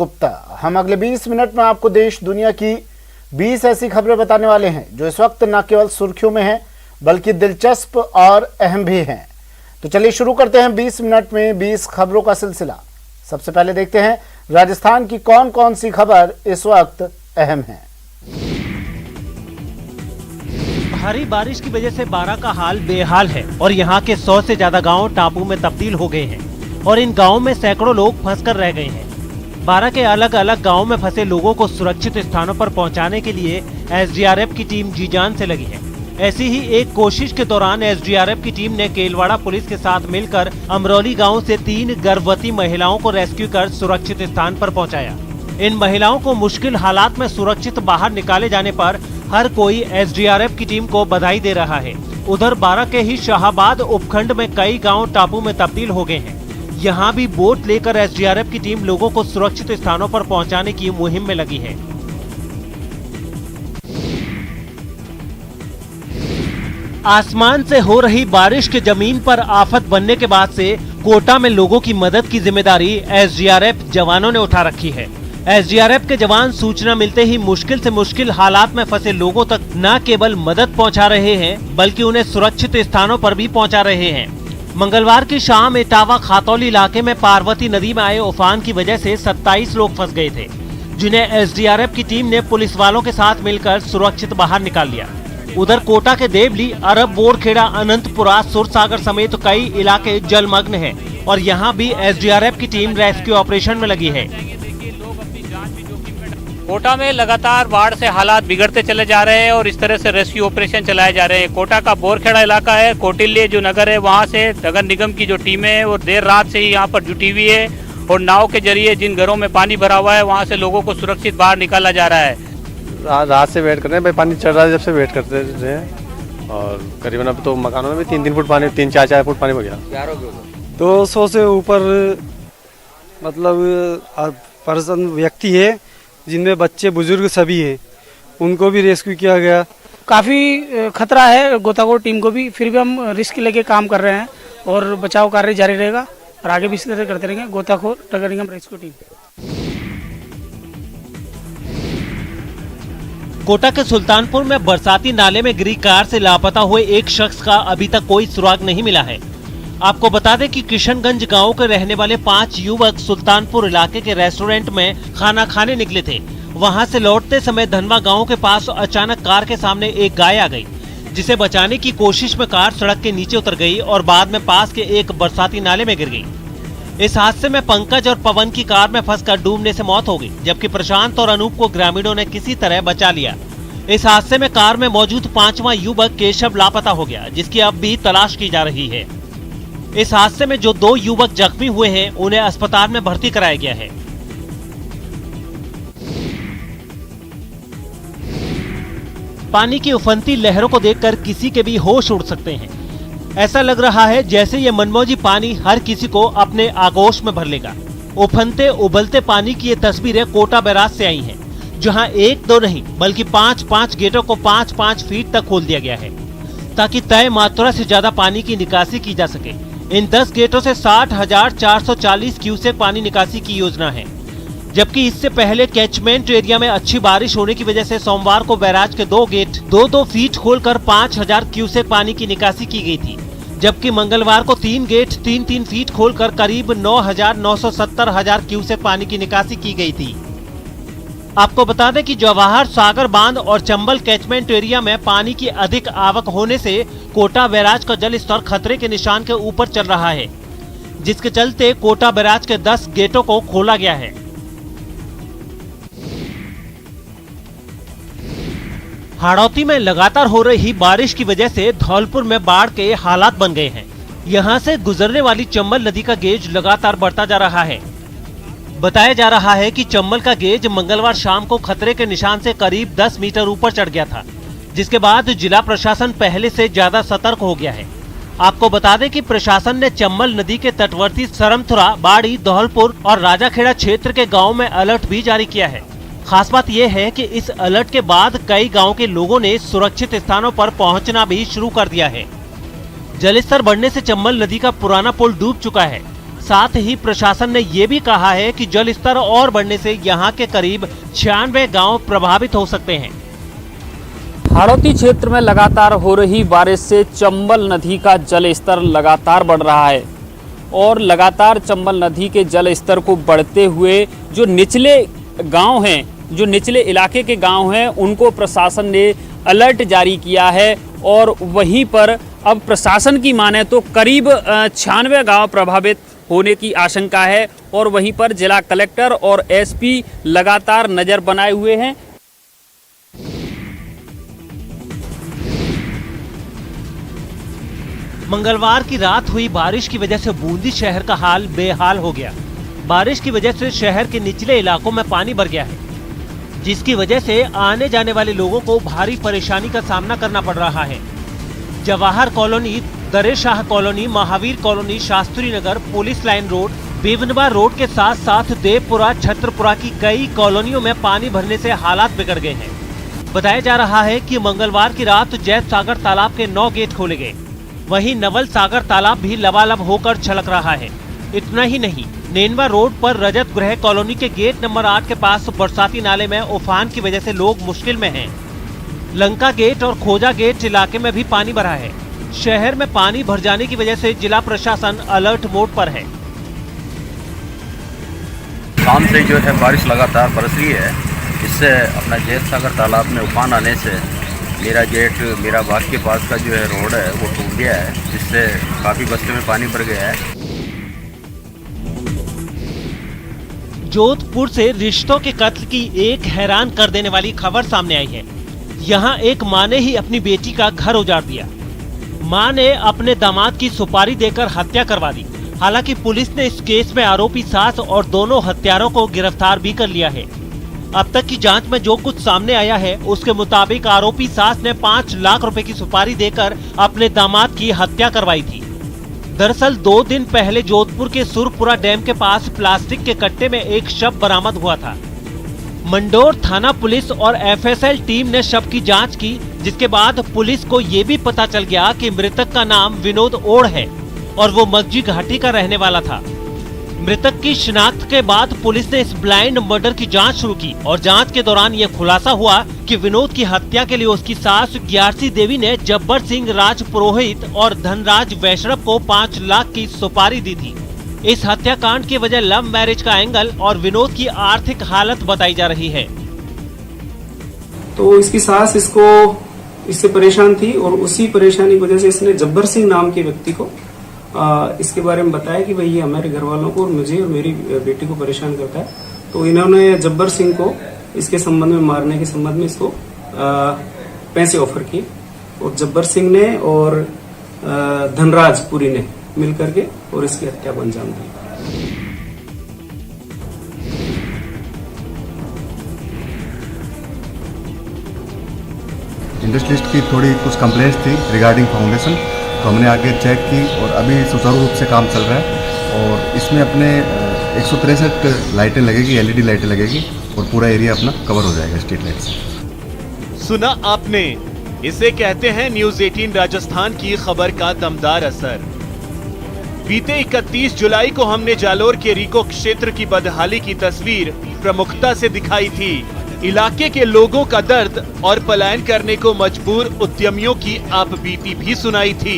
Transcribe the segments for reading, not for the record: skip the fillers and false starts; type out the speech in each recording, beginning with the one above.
गुप्ता। हम अगले 20 मिनट में आपको देश दुनिया की 20 ऐसी खबरें बताने वाले हैं जो इस वक्त न केवल सुर्खियों में हैं बल्कि दिलचस्प और अहम भी हैं। तो चलिए शुरू करते हैं 20 मिनट में 20 खबरों का सिलसिला। सबसे पहले देखते हैं राजस्थान की कौन कौन सी खबर इस वक्त अहम है। भारी बारिश की वजह से बारां का हाल बेहाल है और यहाँ के 100 से ज्यादा गांव टापू में तब्दील हो गए हैं और इन गांवों में सैकड़ों लोग फंसकर रह गए हैं। बारां के अलग अलग गांवों में फंसे लोगों को सुरक्षित स्थानों पर पहुंचाने के लिए एसडीआरएफ की टीम जी जान से लगी है। ऐसी ही एक कोशिश के दौरान एसडीआरएफ की टीम ने केलवाड़ा पुलिस के साथ मिलकर अमरौली गाँव से 3 गर्भवती महिलाओं को रेस्क्यू कर सुरक्षित स्थान पर पहुँचाया। इन महिलाओं को मुश्किल हालात में सुरक्षित बाहर निकाले जाने पर हर कोई एसडीआरएफ की टीम को बधाई दे रहा है। उधर बारां के ही शाहाबाद उपखंड में कई गांव टापू में तब्दील हो गए हैं। यहाँ भी बोट लेकर एसडीआरएफ की टीम लोगों को सुरक्षित स्थानों पर पहुँचाने की मुहिम में लगी है। आसमान से हो रही बारिश के जमीन पर आफत बनने के बाद से कोटा में लोगों की मदद की जिम्मेदारी एसडीआरएफ जवानों ने उठा रखी है। एसडीआरएफ के जवान सूचना मिलते ही मुश्किल से मुश्किल हालात में फंसे लोगों तक न केवल मदद पहुंचा रहे हैं बल्कि उन्हें सुरक्षित स्थानों पर भी पहुंचा रहे हैं। मंगलवार की शाम इटावा खातौली इलाके में पार्वती नदी में आए उफान की वजह से 27 लोग फंस गए थे, जिन्हें एसडीआरएफ की टीम ने पुलिस वालों के साथ मिलकर सुरक्षित बाहर निकाल लिया। उधर कोटा के देवली, अरब, बोरखेड़ा, अनंतपुरा, सुरसागर समेत कई इलाके जलमग्न हैं और यहाँ भी एसडीआरएफ की टीम रेस्क्यू ऑपरेशन में लगी है। कोटा में लगातार बाढ़ से हालात बिगड़ते चले जा रहे हैं और इस तरह से रेस्क्यू ऑपरेशन चलाए जा रहे हैं। कोटा का बोरखेड़ा इलाका है, कोटिल्य जो नगर है, वहां से नगर निगम की जो टीमें है वो देर रात से ही यहाँ पर जुटी हुई है और नाव के जरिए जिन घरों में पानी भरा हुआ है वहां से लोगों को सुरक्षित बाहर निकाला जा रहा है। रात से वेट कर रहे हैं भाई, पानी चढ़ रहा है जब से वेट करते रहे हैं और करीबन अब तो मकानों में भी 3-3 फुट पानी, 3-4 फुट पानी हो गया। 200 से ऊपर मतलब पर्सन व्यक्ति है जिनमें बच्चे बुजुर्ग सभी हैं, उनको भी रेस्क्यू किया गया। काफ़ी खतरा है गोताखोर टीम को भी, फिर भी हम रिस्क लेके काम कर रहे हैं और बचाव कार्य जारी रहेगा और आगे भी इसी तरह करते रहेंगे गोताखोर नगर निगम रेस्क्यू टीम। कोटा के सुल्तानपुर में बरसाती नाले में गिरी कार से लापता हुए एक शख्स का अभी तक कोई सुराग नहीं मिला है। आपको बता दें कि किशनगंज गांव के रहने वाले 5 युवक सुल्तानपुर इलाके के रेस्टोरेंट में खाना खाने निकले थे। वहां से लौटते समय धनवा गांव के पास अचानक कार के सामने एक गाय आ गई, जिसे बचाने की कोशिश में कार सड़क के नीचे उतर गई और बाद में पास के एक बरसाती नाले में गिर गई। इस हादसे में पंकज और पवन की कार में फंसकर डूबने से मौत हो गई, जबकि प्रशांत और अनूप को ग्रामीणों ने किसी तरह बचा लिया। इस हादसे में कार में मौजूद 5वां युवक केशव लापता हो गया, जिसकी अब भी तलाश की जा रही है। इस हादसे में जो 2 युवक जख्मी हुए हैं उन्हें अस्पताल में भर्ती कराया गया है। पानी की उफनती लहरों को देखकर किसी के भी होश उड़ सकते हैं। ऐसा लग रहा है जैसे ये मनमौजी पानी हर किसी को अपने आगोश में भर लेगा। उफनते उबलते पानी की ये तस्वीरें कोटा बैराज से आई हैं, जहां 1-2 नहीं बल्कि 5-5 गेटों को 5-5 फीट तक खोल दिया गया है ताकि तय मात्रा से ज्यादा पानी की निकासी की जा सके। इन 10 गेटों से 60,440 क्यूसेक पानी निकासी की योजना है, जबकि इससे पहले कैचमेंट एरिया में अच्छी बारिश होने की वजह से सोमवार को बैराज के 2 गेट 2-2 फीट खोलकर 5,000 क्यूसेक पानी की निकासी की गई थी, जबकि मंगलवार को 3 गेट 3-3 फीट खोलकर करीब 9,970 क्यूसेक पानी की निकासी की गई थी। आपको बता दें कि जवाहर सागर बांध और चंबल कैचमेंट एरिया में पानी की अधिक आवक होने से कोटा बैराज का जल स्तर खतरे के निशान के ऊपर चल रहा है, जिसके चलते कोटा बैराज के 10 गेटों को खोला गया है। हाड़ौती में लगातार हो रही बारिश की वजह से धौलपुर में बाढ़ के हालात बन गए हैं। यहां से गुजरने वाली चंबल नदी का गेज लगातार बढ़ता जा रहा है। बताया जा रहा है कि चंबल का गेज मंगलवार शाम को खतरे के निशान से करीब 10 मीटर ऊपर चढ़ गया था, जिसके बाद जिला प्रशासन पहले से ज्यादा सतर्क हो गया है। आपको बता दें कि प्रशासन ने चंबल नदी के तटवर्ती सरमथुरा, बाड़ी, धौलपुर और राजाखेड़ा क्षेत्र के गाँव में अलर्ट भी जारी किया है। खास बात यह है कि इस अलर्ट के बाद कई गाँव के लोगों ने सुरक्षित स्थानों पर पहुँचना भी शुरू कर दिया है। जलस्तर बढ़ने से चंबल नदी का पुराना पुल डूब चुका है। साथ ही प्रशासन ने ये भी कहा है कि जल स्तर और बढ़ने से यहाँ के करीब 96 गांव प्रभावित हो सकते हैं। हाड़ौती क्षेत्र में लगातार हो रही बारिश से चंबल नदी का जल स्तर लगातार बढ़ रहा है और लगातार चंबल नदी के जल स्तर को बढ़ते हुए जो निचले गांव हैं, जो निचले इलाके के गांव हैं, उनको प्रशासन ने अलर्ट जारी किया है और वहीं पर अब प्रशासन की माने तो करीब 96 गांव प्रभावित होने की आशंका है और वहीं पर जिला कलेक्टर और एसपी लगातार नजर बनाए हुए हैं। मंगलवार की रात हुई बारिश की वजह से बूंदी शहर का हाल बेहाल हो गया। बारिश की वजह से शहर के निचले इलाकों में पानी भर गया है, जिसकी वजह से आने जाने वाले लोगों को भारी परेशानी का सामना करना पड़ रहा है। जवाहर कॉलोनी, दरे Shah colony, Mahavir colony, Shastri Nagar, police line road, बेवनवा road के साथ साथ देवपुरा, छत्रपुरा की कई कॉलोनियों में पानी भरने से हालात बिगड़ गए हैं। बताया जा रहा है कि मंगलवार की रात जैत सागर तालाब के 9 गेट खोले गए। वहीं नवल सागर तालाब भी लबालब होकर छलक रहा है। इतना ही नहीं, नेनवा रोड पर रजत गृह कॉलोनी के गेट नंबर 8 के पास बरसाती नाले में उफान की वजह से लोग मुश्किल में हैं। लंका गेट और खोजा गेट इलाके में भी पानी भरा है। शहर में पानी भर जाने की वजह से जिला प्रशासन अलर्ट मोड पर है। शाम से जो है बारिश लगातार बरस रही है, इससे अपना जैत सागर तालाब में उफान आने से मेरा गेट, मेरा बाग के पास का जो है रोड है वो टूट गया है, जिससे काफ़ी बस्ते में पानी भर गया है। जोधपुर से रिश्तों के कत्ल की एक हैरान कर देने वाली खबर सामने आई है। यहाँ एक माँ ने ही अपनी बेटी का घर उजाड़ दिया। माँ ने अपने दामाद की सुपारी देकर हत्या करवा दी। हालांकि पुलिस ने इस केस में आरोपी सास और दोनों हत्यारों को गिरफ्तार भी कर लिया है। अब तक की जांच में जो कुछ सामने आया है उसके मुताबिक आरोपी सास ने 5 लाख रुपए की सुपारी देकर अपने दामाद की हत्या करवाई थी। दरअसल 2 दिन पहले जोधपुर के सुरपुरा डैम के पास प्लास्टिक के कट्टे में एक शव बरामद हुआ था। मंडोर थाना पुलिस और एफएसएल टीम ने शव की जांच की, जिसके बाद पुलिस को ये भी पता चल गया कि मृतक का नाम विनोद ओढ़ है और वो मगजी घाटी का रहने वाला था। मृतक की शिनाख्त के बाद पुलिस ने इस ब्लाइंड मर्डर की जांच शुरू की और जांच के दौरान ये खुलासा हुआ कि विनोद की हत्या के लिए उसकी सास ग्यारसी देवी ने जब्बर सिंह राज पुरोहित और धनराज वैष्णव को 5 लाख की सुपारी दी थी। इस हत्याकांड की वजह लव मैरिज का एंगल और विनोद की आर्थिक हालत बताई जा रही है। तो इसकी सास इससे परेशान थी और उसी परेशानी की वजह से इसने जब्बर सिंह नाम के व्यक्ति को इसके बारे में बताया कि भाई ये हमारे घर वालों को और मुझे और मेरी बेटी को परेशान करता है। तो इन्होंने जब्बर सिंह को इसके संबंध में, मारने के संबंध में इसको पैसे ऑफर किए और जब्बर सिंह ने और धनराज पुरी ने मिल करके और इसकी हत्या को अंजाम दिया। इंडस्ट्रियलिस्ट की थोड़ी कुछ कंप्लेंट्स थी रिगार्डिंग फाउंडेशन, तो हमने आगे चेक की और अभी सुचारू रूप से काम चल रहा है और इसमें अपने 163 लाइटें लगेगी, एलईडी लाइटें लगेगी और पूरा एरिया अपना कवर हो जाएगा स्ट्रीट लाइट से। सुना आपने, इसे कहते हैं न्यूज़ 18 राजस्थान की खबर का दमदार असर। बीते 31 जुलाई को हमने जालोर के रीको क्षेत्र की बदहाली की तस्वीर प्रमुखता से दिखाई थी। इलाके के लोगों का दर्द और पलायन करने को मजबूर उद्यमियों की आपबीती भी सुनाई थी।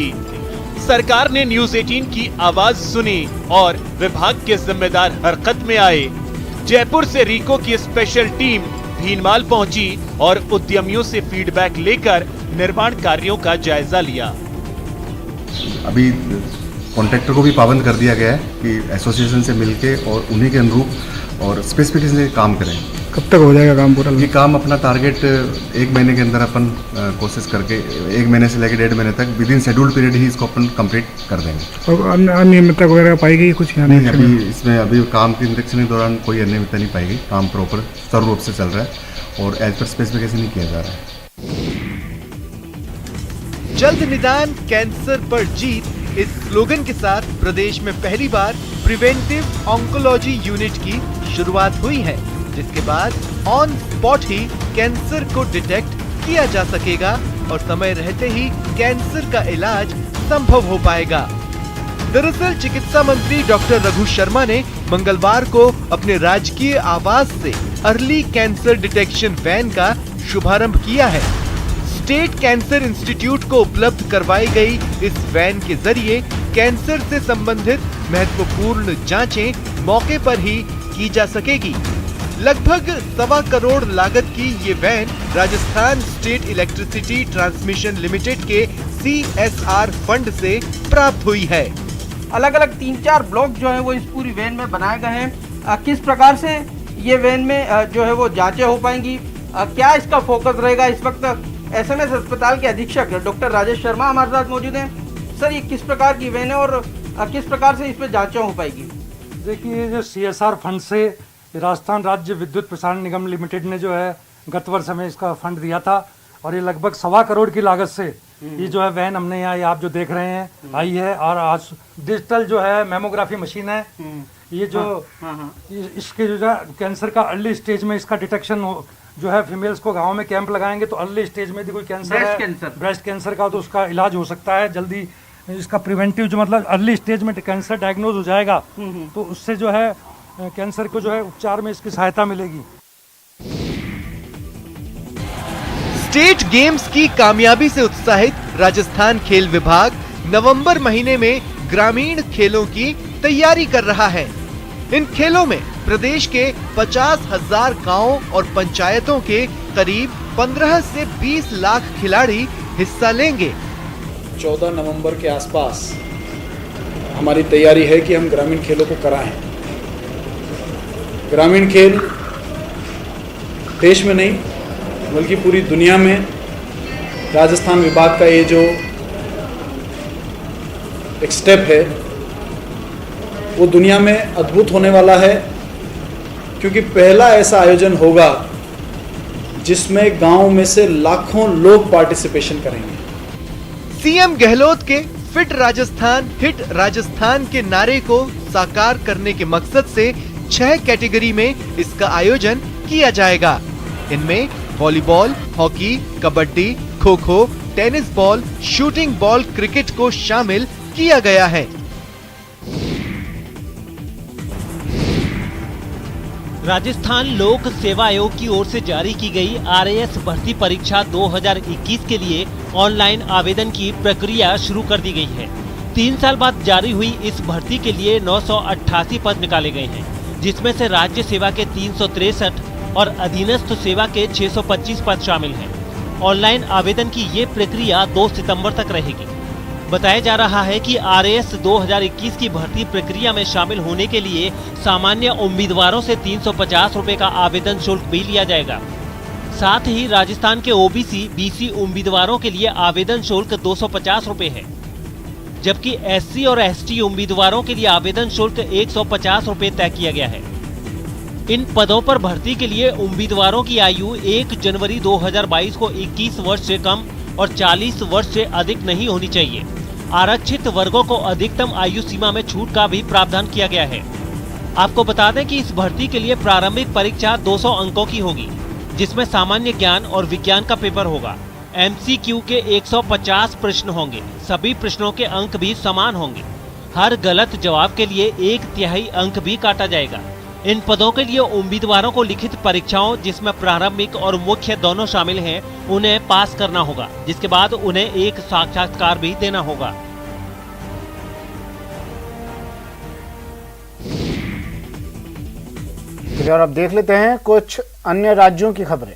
सरकार ने न्यूज़ 18 की आवाज सुनी और विभाग के जिम्मेदार हरकत में आए। जयपुर से रीको की स्पेशल टीम भीनमाल पहुंची और उद्यमियों से फीडबैक लेकर निर्माण कार्यों का जायजा लिया। अभी कॉन्ट्रैक्टर को भी पाबंद कर दिया गया है कि एसोसिएशन से मिलके और उन्हीं के अनुरूप और स्पेसिफिकेशन से काम करें। कब तक हो जाएगा काम पूरा? ये काम अपना टारगेट 1 महीने के अंदर अपन कोशिश करके 1 महीने से लेकर 1.5 महीने तक विद इन शेड्यूल्ड पीरियड ही इसको अपन कंप्लीट कर देंगे। और अनियमितता वगैरह पाई गई कुछ? नहीं, अभी इसमें अभी काम की निरीक्षण के दौरान कोई अनियमितता नहीं पाई गई। काम प्रॉपर सुचारू रूप से चल रहा है और एज पर स्पेसिफिकेशन ही किया जा रहा है। जल्द निदान, कैंसर पर जीत, इस स्लोगन के साथ प्रदेश में पहली बार प्रिवेंटिव ऑन्कोलॉजी यूनिट की शुरुआत हुई है, जिसके बाद ऑन स्पॉट ही कैंसर को डिटेक्ट किया जा सकेगा और समय रहते ही कैंसर का इलाज संभव हो पाएगा। दरअसल चिकित्सा मंत्री डॉक्टर रघु शर्मा ने मंगलवार को अपने राजकीय आवास से अर्ली कैंसर डिटेक्शन वैन का शुभारंभ किया है। स्टेट कैंसर इंस्टीट्यूट को उपलब्ध करवाई गई इस वैन के जरिए कैंसर से संबंधित महत्वपूर्ण जांचें मौके पर ही की जा सकेगी। लगभग 1.25 करोड़ लागत की ये van Rajasthan state electricity transmission limited के CSR फंड से प्राप्त हुई है। अलग अलग 3-4 ब्लॉक जो है वो इस पूरी वैन में बनाए गए हैं। किस प्रकार से ये वैन में जो है वो जांचें हो पाएंगी, क्या इसका फोकस रहेगा, इस वक्त SMS अस्पताल के अधीक्षक डॉक्टर राजेश शर्मा हमारे साथ मौजूद हैं। सर, ये किस प्रकार की वैन है और किस प्रकार से इस पे जांचें हो पाएगी? देखिए, जो CSR फंड से राजस्थान राज्य विद्युत प्रसारण निगम लिमिटेड ने जो है गत वर्ष हमें इसका फंड दिया था और ये लगभग 1.25 करोड़ की लागत से ये जो है वैन हमने यहाँ आप जो देख रहे हैं आई है। और आज डिजिटल जो है मेमोग्राफी मशीन है, ये जो इसके जो है कैंसर का अर्ली स्टेज में इसका डिटेक्शन हो, जो है फीमेल्स को गांव में कैंप लगाएंगे तो अर्ली स्टेज में यदि कोई कैंसर है ब्रेस्ट कैंसर का तो उसका इलाज हो सकता है जल्दी। इसका प्रिवेंटिव जो मतलब अर्ली स्टेज में कैंसर डायग्नोज हो जाएगा तो उससे जो है कैंसर को जो है उपचार में इसकी सहायता मिलेगी। स्टेट गेम्स की कामयाबी से उत्साहित राजस्थान खेल विभाग नवंबर महीने में ग्रामीण खेलों की तैयारी कर रहा है। इन खेलों में प्रदेश के 50,000 गांवों और पंचायतों के करीब 15 से 20 लाख खिलाड़ी हिस्सा लेंगे। 14 नवंबर के आसपास हमारी तैयारी है कि हम ग्रामीण खेलों को कराएं। ग्रामीण खेल देश में नहीं बल्कि पूरी दुनिया में राजस्थान विभाग का ये जो एक स्टेप है वो दुनिया में अद्भुत होने वाला है, क्योंकि पहला ऐसा आयोजन होगा जिसमें गांव में से लाखों लोग पार्टिसिपेशन करेंगे। सीएम गहलोत के फिट राजस्थान हिट राजस्थान के नारे को साकार करने के मकसद से 6 कैटेगरी में इसका आयोजन किया जाएगा। इनमें volleyball, hockey, kabaddi, kho kho, tennis ball, shooting ball, cricket को शामिल किया गया है। राजस्थान लोक सेवा आयोग की ओर से जारी की गई RAS भर्ती परीक्षा 2021 के लिए ऑनलाइन आवेदन की प्रक्रिया शुरू कर दी गई है। 3 साल बाद जारी हुई इस भर्ती के लिए 988 पद निकाले गए हैं, जिसमें से राज्य सेवा के 363 और अधीनस्थ सेवा के 625 पद शामिल हैं। ऑनलाइन आवेदन की ये प्रक्रिया 2 सितंबर तक रहेगी। बताया जा रहा है कि RAS 2021 की भर्ती प्रक्रिया में शामिल होने के लिए सामान्य उम्मीदवारों से 350 रुपए का आवेदन शुल्क भी लिया जाएगा। साथ ही राजस्थान के OBC, BC उम्मीदवारों के लिए आवेदन शुल्क 250 रुपए है, जबकि SC और ST उम्मीदवारों के लिए आवेदन शुल्क 150 रुपए तय किया गया है। इन पदों पर भर्ती के लिए उम्मीदवारों की आयु 1 जनवरी 2022 को 21 वर्ष से कम और 40 वर्ष से अधिक नहीं होनी चाहिए। आरक्षित वर्गों को अधिकतम आयु सीमा में छूट का भी प्रावधान किया गया है। आपको बता दें कि इस भर्ती के लिए प्रारंभिक परीक्षा 200 अंकों की होगी, जिसमें सामान्य ज्ञान और विज्ञान का पेपर होगा। MCQ के 150 प्रश्न होंगे। सभी प्रश्नों के अंक भी समान होंगे। हर गलत जवाब के लिए 1/3 अंक भी काटा जाएगा। इन पदों के लिए उम्मीदवारों को लिखित परीक्षाओं, जिसमें प्रारंभिक और मुख्य दोनों शामिल हैं, उन्हें पास करना होगा, जिसके बाद उन्हें एक साक्षात्कार भी देना होगा। और अब देख लेते हैं कुछ अन्य राज्यों की खबरें।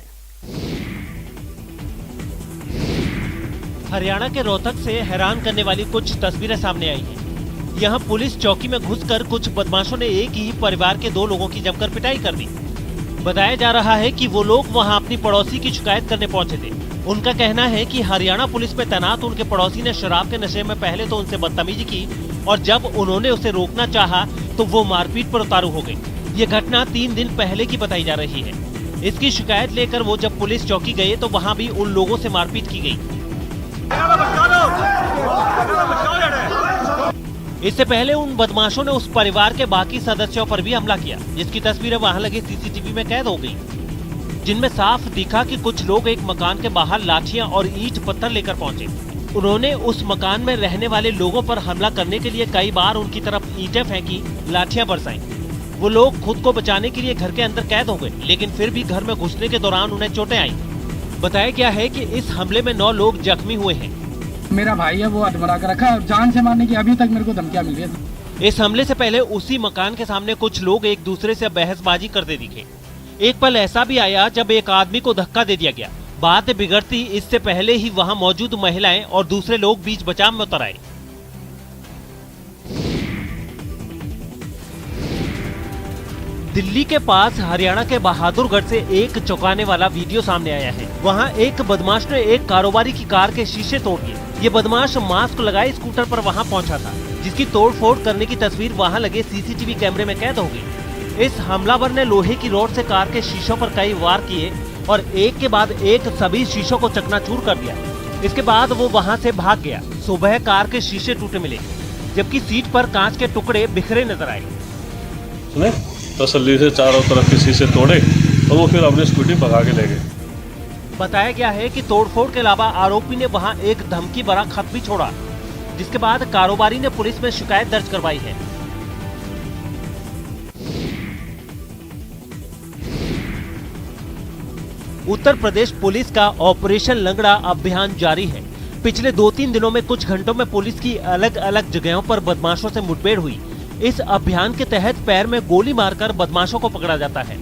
हरियाणा के रोहतक से हैरान करने वाली कुछ तस्वीरें सामने आई हैं। यहाँ पुलिस चौकी में घुसकर कुछ बदमाशों ने एक ही परिवार के 2 लोगों की जमकर पिटाई कर दी। बताया जा रहा है कि वो लोग वहाँ अपनी पड़ोसी की शिकायत करने पहुँचे थे। उनका कहना है कि हरियाणा पुलिस में तैनात उनके पड़ोसी ने शराब के नशे में पहले तो उनसे बदतमीजी की और जब उन्होंने उसे रोकना चाहा तो वो मारपीट पर उतारू हो गई। ये घटना 3 दिन पहले की बताई जा रही है। इसकी शिकायत लेकर वो जब पुलिस चौकी गए तो वहाँ भी उन लोगों से मारपीट की गई। इससे पहले उन बदमाशों ने उस परिवार के बाकी सदस्यों पर भी हमला किया, जिसकी तस्वीरें वहां लगे CCTV में कैद हो गई, जिनमें साफ दिखा कि कुछ लोग एक मकान के बाहर लाठियां और ईंट पत्थर लेकर पहुंचे। उन्होंने उस मकान में रहने वाले लोगों पर हमला करने के लिए कई बार उनकी तरफ ईंटें फेंकी, लाठियां बरसाईं। वो लोग खुद को बचाने के लिए घर के अंदर कैद हो गए, लेकिन फिर भी घर में घुसने के दौरान उन्हें चोटें आईं। बताया गया है कि इस हमले में 9 लोग जख्मी हुए हैं। मेरा भाई है, वो अधमरा कर रखा है, जान से मारने की अभी तक मेरे को धमकियां मिल रही है। इस हमले से पहले उसी मकान के सामने कुछ लोग एक दूसरे से बहसबाजी करते दिखे। एक पल ऐसा भी आया जब एक आदमी को धक्का दे दिया गया। बात बिगड़ती इससे पहले ही वहां मौजूद महिलाएं और दूसरे लोग बीच बचाव में उतर आए। दिल्ली के पास हरियाणा के बहादुरगढ़ से एक चौंकाने वाला वीडियो सामने आया है। वहां एक बदमाश ने एक कारोबारी की कार के शीशे तोड़ दिए। ये बदमाश मास्क लगाए स्कूटर पर वहां पहुंचा था, जिसकी तोड़फोड़ करने की तस्वीर वहां लगे सीसीटीवी कैमरे में कैद हो गई। इस हमलावर ने लोहे की रॉड से कार के शीशों पर कई वार किए और एक के बाद एक सभी शीशों को चकनाचूर कर दिया। इसके बाद वो वहां से भाग गया। सुबह कार के शीशे टूटे मिले, जबकि सीट पर कांच के टुकड़े बिखरे नजर आए। उसने तसल्ली से चारों तरफ के शीशे तोड़े और वो फिर अपनी स्कूटी भगा के ले गए। बताया गया है कि तोड़फोड़ के अलावा आरोपी ने वहां एक धमकी भरा खत भी छोड़ा, जिसके बाद कारोबारी ने पुलिस में शिकायत दर्ज करवाई है। उत्तर प्रदेश पुलिस का ऑपरेशन लंगड़ा अभियान जारी है। पिछले 2-3 दिनों में कुछ घंटों में पुलिस की अलग अलग जगहों पर बदमाशों से मुठभेड़ हुई। इस अभियान के तहत पैर में गोली मारकर बदमाशों को पकड़ा जाता है।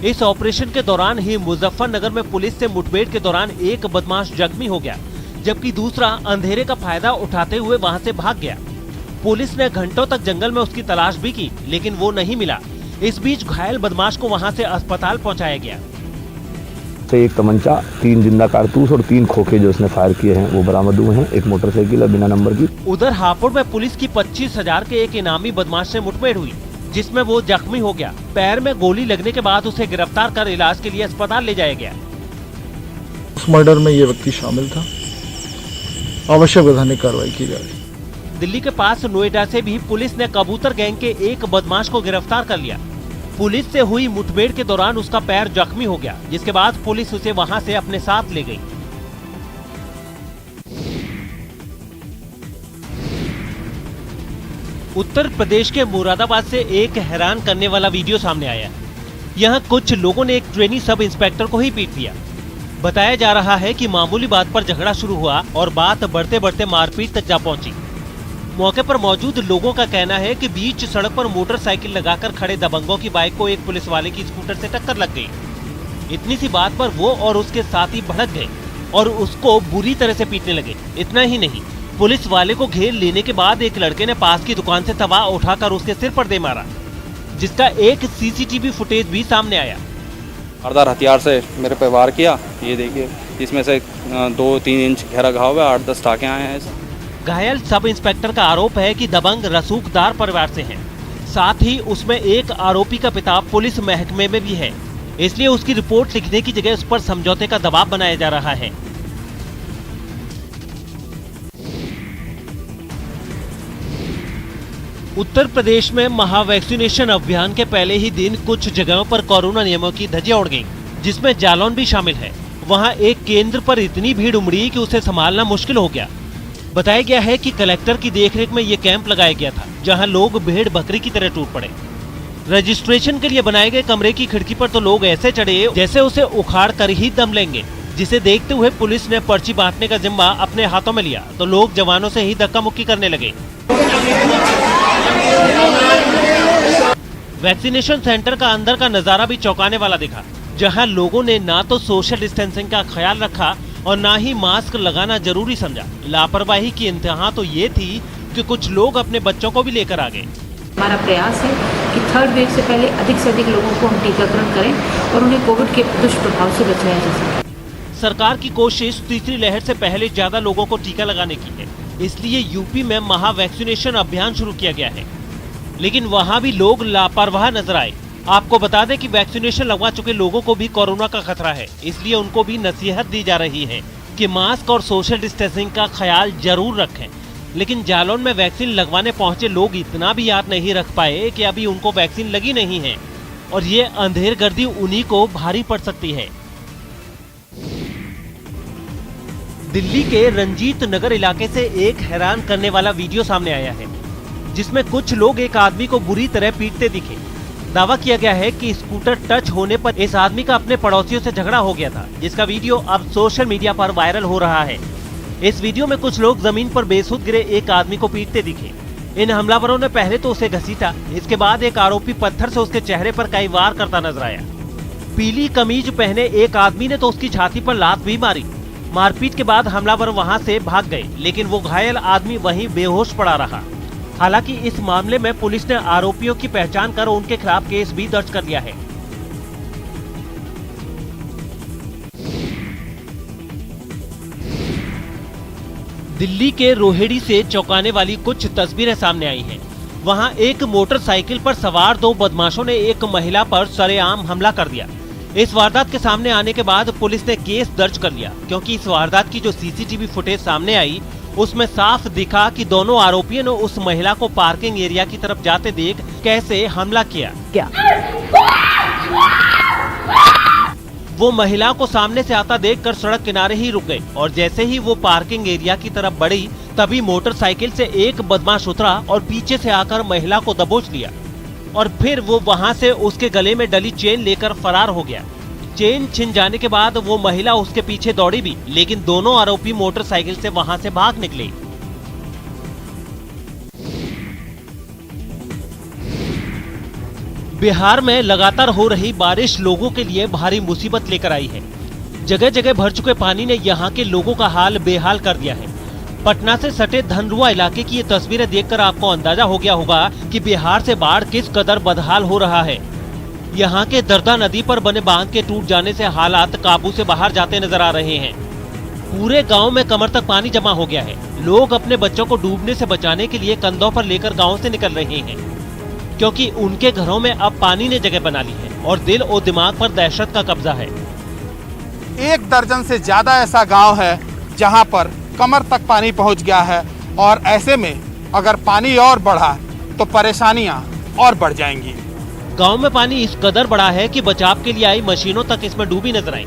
इस ऑपरेशन के दौरान ही मुजफ्फरनगर में पुलिस से मुठभेड़ के दौरान एक बदमाश जख्मी हो गया, जबकि दूसरा अंधेरे का फायदा उठाते हुए वहां से भाग गया। पुलिस ने घंटों तक जंगल में उसकी तलाश भी की, लेकिन वो नहीं मिला। इस बीच घायल बदमाश को वहां से अस्पताल पहुंचाया गया। से एक तमंचा, 3 जिंदा कारतूस और 3 खोखे जो उसने फायर किए हैं वो बरामद हुए हैं। एक मोटरसाइकिल है बिना नंबर की। उधर हापुड़ में पुलिस की 25,000 के एक इनामी बदमाश से मुठभेड़ हुई, जिसमें वो जख्मी हो गया। पैर में गोली लगने के बाद उसे गिरफ्तार कर इलाज के लिए अस्पताल ले जाया गया। उस मर्डर में ये व्यक्ति शामिल था, आवश्यक वैधानिक कार्रवाई की जा रही। दिल्ली के पास नोएडा से भी पुलिस ने कबूतर गैंग के एक बदमाश को गिरफ्तार कर लिया। पुलिस से हुई मुठभेड़ के दौरान उसका पैर जख्मी हो गया, जिसके बाद पुलिस उसे वहां से अपने साथ ले गई। उत्तर प्रदेश के मुरादाबाद से एक हैरान करने वाला वीडियो सामने आया। यहाँ कुछ लोगों ने एक ट्रेनी सब इंस्पेक्टर को ही पीट दिया। बताया जा रहा है कि मामूली बात पर झगड़ा शुरू हुआ और बात बढ़ते बढ़ते मारपीट तक जा पहुंची। मौके पर मौजूद लोगों का कहना है कि बीच सड़क पर मोटरसाइकिल लगाकर खड़े दबंगों की बाइक को एक पुलिस वाले की स्कूटर से टक्कर लग गई। इतनी सी बात पर वो और उसके साथी भड़क गए और उसको बुरी तरह से पीटने लगे। इतना ही नहीं, पुलिस वाले को घेर लेने के बाद एक लड़के ने पास की दुकान से तवा उठाकर उसके सिर पर दे मारा, जिसका एक सीसीटीवी फुटेज भी सामने आया। धारदार हथियार से मेरे पे वार किया। ये देखिए, इसमें से 2-3 इंच गहरा घाव है, 8-10 टाके आए हैं। घायल सब इंस्पेक्टर का आरोप है कि दबंग रसूखदार परिवार से हैं। साथ ही उसमें एक आरोपी का पिता पुलिस महकमे में भी है, इसलिए उसकी रिपोर्ट लिखने की जगह उस पर समझौते का दबाव बनाया जा रहा है। उत्तर प्रदेश में महावैक्सीनेशन अभियान के पहले ही दिन कुछ जगहों पर कोरोना नियमों की धज्जियां उड़ गईं, जिसमें जालौन भी शामिल है। वहां एक केंद्र पर इतनी भीड़ उमड़ी कि उसे संभालना मुश्किल हो गया। बताया गया है कि कलेक्टर की देखरेख में ये कैंप लगाया गया था, जहां लोग भेड़ बकरी की तरह टूट पड़े। रजिस्ट्रेशन के लिए बनाए गए कमरे की खिड़की पर तो लोग ऐसे चढ़े जैसे उसे उखाड़ कर ही दम लेंगे, जिसे देखते हुए पुलिस ने पर्ची बांटने का जिम्मा अपने हाथों में लिया तो लोग जवानों से ही धक्का मुक्की करने लगे। वैक्सीनेशन सेंटर का अंदर का नजारा भी चौंकाने वाला दिखा, जहां लोगों ने ना तो सोशल डिस्टेंसिंग का ख्याल रखा और ना ही मास्क लगाना जरूरी समझा। लापरवाही की इंतहा तो ये थी कि कुछ लोग अपने बच्चों को भी लेकर आ गए। हमारा प्रयास है कि 3rd वेव से पहले अधिक से अधिक लोगों को हम टीकाकरण करें और उन्हें कोविड के दुष्प्रभाव से बचाया जा सके। सरकार की कोशिश तीसरी लहर से पहले ज्यादा लोगों को टीका लगाने की है, इसलिए यूपी में महा वैक्सीनेशन अभियान शुरू किया गया है, लेकिन वहां भी लोग लापरवाह नजर आए। आपको बता दें कि वैक्सीनेशन लगवा चुके लोगों को भी कोरोना का खतरा है, इसलिए उनको भी नसीहत दी जा रही है कि मास्क और सोशल डिस्टेंसिंग का ख्याल जरूर रखें। लेकिन जालौन में वैक्सीन लगवाने पहुंचे लोग इतना भी याद नहीं रख पाए कि अभी उनको वैक्सीन लगी नहीं है और ये अंधेरगर्दी उन्हीं को भारी पड़ सकती है। दिल्ली के रंजीत नगर इलाके से एक हैरान करने वाला वीडियो सामने आया है, जिसमें कुछ लोग एक आदमी को बुरी तरह पीटते दिखे। दावा किया गया है कि स्कूटर टच होने पर इस आदमी का अपने पड़ोसियों से झगड़ा हो गया था, जिसका वीडियो अब सोशल मीडिया पर वायरल हो रहा है। इस वीडियो में कुछ लोग जमीन पर बेसुध गिरे एक आदमी को पीटते दिखे। इन हमलावरों ने पहले तो उसे घसीटा, इसके बाद एक आरोपी पत्थर से उसके चेहरे पर कई वार करता नजर आया। पीली कमीज पहने एक आदमी ने तो उसकी छाती पर लात भी मारी। मारपीट के बाद हमलावर वहां से भाग गए, लेकिन वो घायल आदमी वहीं बेहोश पड़ा रहा। हालांकि इस मामले में पुलिस ने आरोपियों की पहचान कर उनके खिलाफ केस भी दर्ज कर लिया है। दिल्ली के रोहिड़ी से चौंकाने वाली कुछ तस्वीरें सामने आई हैं। वहां एक मोटरसाइकिल पर सवार दो बदमाशों ने एक महिला पर सरेआम हमला कर दिया। इस वारदात के सामने आने के बाद पुलिस ने केस दर्ज कर लिया, क्योंकि इस वारदात की जो सीसीटीवी फुटेज सामने आई उसमें साफ दिखा कि दोनों आरोपियों ने उस महिला को पार्किंग एरिया की तरफ जाते देख कैसे हमला किया। वो महिला को सामने से आता देखकर सड़क किनारे ही रुक गए और जैसे ही वो पार्किंग एरिया की तरफ बढ़ी तभी मोटरसाइकिल से एक बदमाश उतरा और पीछे से आकर महिला को दबोच लिया और फिर वो वहां से उसके गले में डली चेन लेकर फरार हो गया। चेन छिन जाने के बाद वो महिला उसके पीछे दौड़ी भी, लेकिन दोनों आरोपी मोटरसाइकिल से वहां से भाग निकले। बिहार में लगातार हो रही बारिश लोगों के लिए भारी मुसीबत लेकर आई है। जगह जगह भर चुके पानी ने यहाँ के लोगों का हाल बेहाल कर दिया है। पटना से सटे धनरुआ इलाके की ये तस्वीरें देखकर आपको अंदाजा हो गया होगा कि बिहार से बाढ़ किस कदर बदहाल हो रहा है। यहाँ के दरदा नदी पर बने बांध के टूट जाने से हालात काबू से बाहर जाते नजर आ रहे हैं। पूरे गांव में कमर तक पानी जमा हो गया है। लोग अपने बच्चों को डूबने से बचाने के लिए कंधों पर लेकर गांव से निकल रहे हैं, क्योंकि उनके घरों में अब पानी ने जगह बना ली है और दिल और दिमाग पर दहशत का कब्जा है। 1 दर्जन से ज्यादा ऐसा गांव है जहां पर कमर तक पानी पहुंच गया है और ऐसे में अगर पानी और बढ़ा तो परेशानियां और बढ़ जाएंगी। गांव में पानी इस कदर बढ़ा है कि बचाव के लिए आई मशीनों तक इसमें डूबी नजर आई।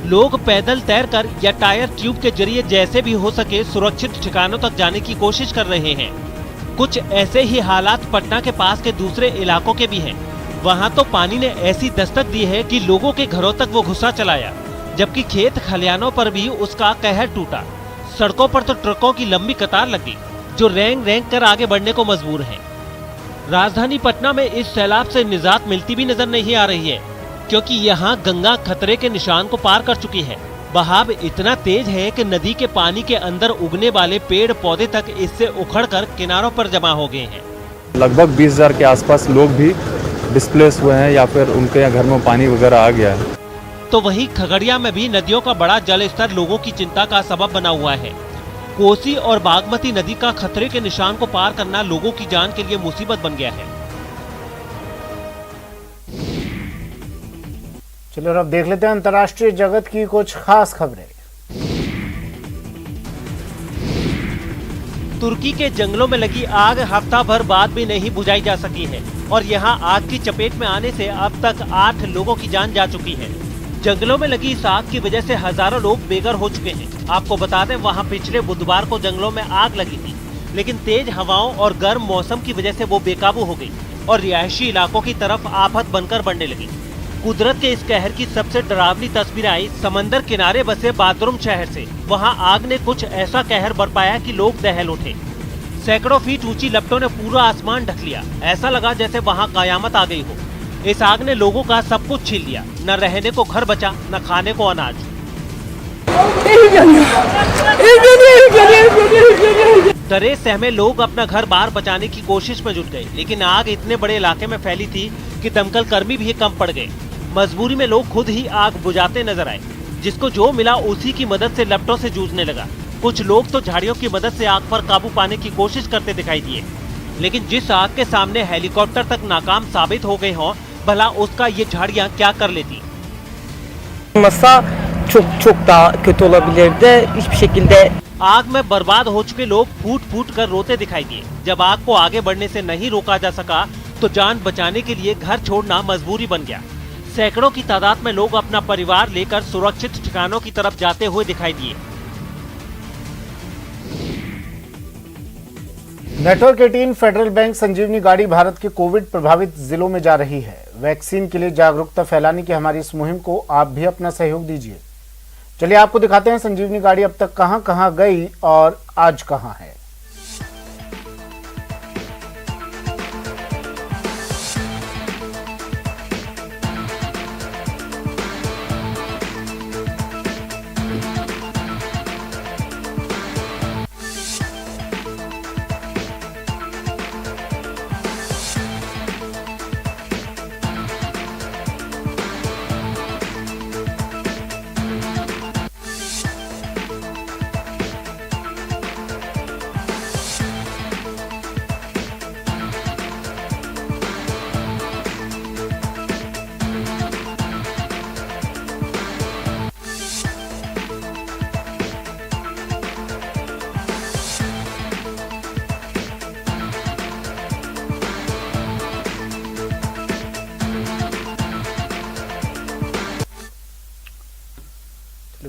लोग पैदल तैरकर या टायर ट्यूब के जरिए जैसे भी हो सके सुरक्षित ठिकानों तक जाने की कोशिश कर रहे हैं। कुछ ऐसे ही हालात पटना के पास के दूसरे इलाकों के भी हैं। वहां तो पानी ने ऐसी दस्तक दी है कि लोगों के घरों तक वो घुसा चलाया, जबकि खेत खलिहानों पर भी उसका कहर टूटा। सड़कों पर तो ट्रकों की लंबी कतार लगी जो रेंग रेंग कर आगे बढ़ने को मजबूर हैं। राजधानी पटना में इस सैलाब से निजात मिलती भी नजर नहीं आ रही है, क्योंकि यहाँ गंगा खतरे के निशान को पार कर चुकी है। बहाव इतना तेज है कि नदी के पानी के अंदर उगने वाले पेड़ पौधे तक इससे उखड़कर किनारों पर जमा हो गए हैं। लगभग 20,000 के आसपास लोग भी डिस्प्लेस हुए हैं या फिर उनके यहाँ घर में पानी वगैरह आ गया है। तो वहीं खगड़िया में भी नदियों का बड़ा जल स्तर लोगों की चिंता का सबब बना हुआ है। कोसी और बागमती नदी का खतरे के निशान को पार करना लोगों की जान के लिए मुसीबत बन गया है। चलो अब देख लेते हैं अंतर्राष्ट्रीय जगत की कुछ खास खबरें। तुर्की के जंगलों में लगी आग हफ्ता भर बाद भी नहीं बुझाई जा सकी है और यहां आग की चपेट में आने से अब तक 8 लोगों की जान जा चुकी है। जंगलों में लगी इस आग की वजह से हजारों लोग बेघर हो चुके हैं। आपको बता दें, वहां पिछले बुधवार को जंगलों में आग लगी थी, लेकिन तेज हवाओं और गर्म मौसम की वजह से वो बेकाबू हो गई और रिहायशी इलाकों की तरफ आफत बनकर बढ़ने लगी। कुदरत के इस कहर की सबसे डरावनी तस्वीर आई समंदर किनारे बसे बाथरूम शहर से। वहां आग ने कुछ ऐसा कहर बरपाया कि लोग दहल उठे। सैकड़ों फीट ऊंची लपटों ने पूरा आसमान ढक लिया। ऐसा लगा जैसे वहां कयामत आ गई हो। इस आग ने लोगों का सब कुछ छीन लिया। न रहने को घर बचा, न खाने को अनाज। डरे सहमे लोग अपना घर बाहर बचाने की कोशिश में जुट गए, लेकिन आग इतने बड़े इलाके में फैली थी कि दमकल कर्मी भी कम पड़ गए। मजबूरी में लोग खुद ही आग बुझाते नजर आए। जिसको जो मिला उसी की मदद से लपटों से जूझने लगा। कुछ लोग तो झाड़ियों की मदद से आग पर काबू पाने की कोशिश करते दिखाई दिए, लेकिन जिस आग के सामने हेलीकॉप्टर तक नाकाम साबित हो गए हों, भला उसका ये झाड़ियाँ क्या कर लेती। çok daha kötü olabilirdi. Hiçbir şekilde आग में बर्बाद हो चुके लोग फूट फूट कर रोते दिखाई दिए। जब आग को आगे बढ़ने से नहीं रोका जा सका तो जान बचाने के लिए घर छोड़ना मजबूरी बन गया। सैकड़ों की तादाद में लोग अपना परिवार लेकर सुरक्षित ठिकानों की तरफ जाते हुए दिखाई दिए। नेटवर्क 18 फेडरल बैंक संजीवनी गाड़ी भारत के कोविड प्रभावित जिलों में जा रही है। वैक्सीन के लिए जागरूकता फैलाने की हमारी इस मुहिम को आप भी अपना सहयोग दीजिए। चलिए आपको दिखाते हैं संजीवनी गाड़ी अब तक कहां कहां गई और आज कहां है।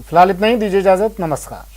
फिलहाल इतना ही, दीजिए इजाजत, नमस्कार।